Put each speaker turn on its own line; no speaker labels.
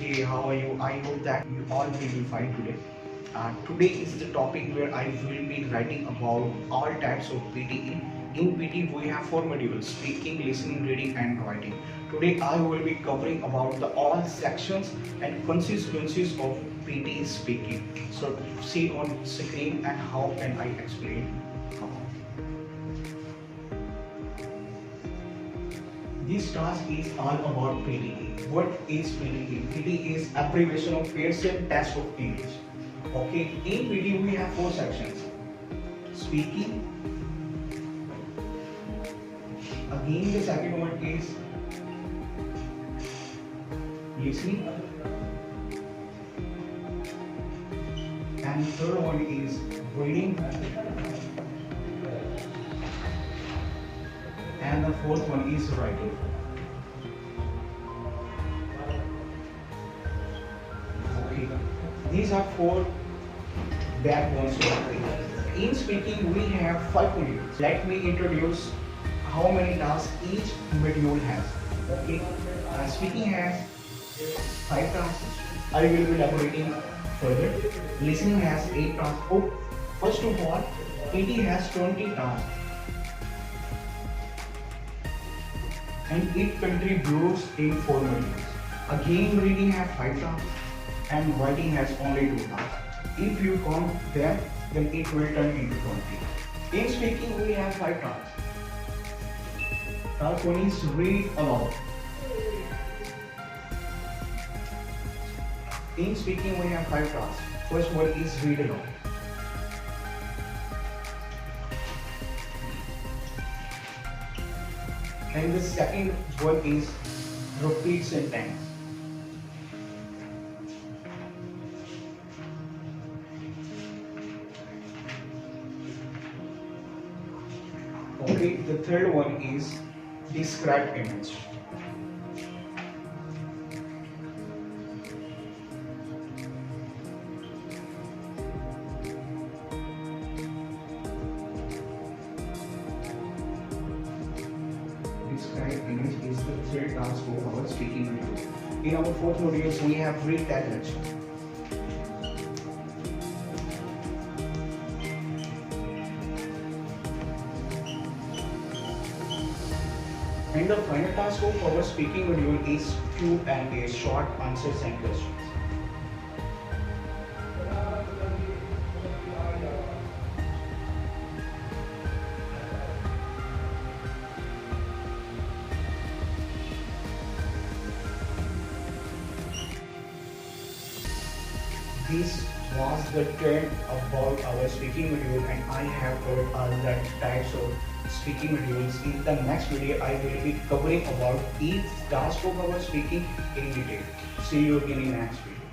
Hey, how are you? I hope that you all will be fine today. Today is the topic where I will be writing about all types of PTE. In PTE, we have four modules: speaking, listening, reading, and writing. Today, I will be covering about the all sections and consequences of PTE speaking. So, see on screen and how can I explain. This task is all about PTE. What is PTE? PTE is abbreviation of Pearson Test of English. Okay, in PTE we have four sections: speaking. Again, the second one is listening, and the third one is reading, and the fourth one is writing. Okay, these are four backbones of PTE. In speaking, we have five modules. Let me introduce how many tasks each module has. Okay, speaking has five tasks. I will be elaborating further. Listening has 8 tasks. Oh, first of all, PTE has 20 tasks. And it contributes in 4 modules. Again, reading has 5 tasks and writing has only 2 tasks. If you count them, then it will turn into 20. In speaking, we have 5 tasks. Task 1 is read aloud. In speaking, we have 5 tasks. First one is read aloud. And the second one is repeat sentence. Okay, the third one is describe image. Describe image is the third task of our speaking module. In our fourth modules, we have read that lecture. And the final task of our speaking module is Q&A, short answers and questions. This was the trend about our speaking module, and I have covered all the types of speaking modules. In the next video, I will be covering about each task of our speaking in detail. See you again in the next video.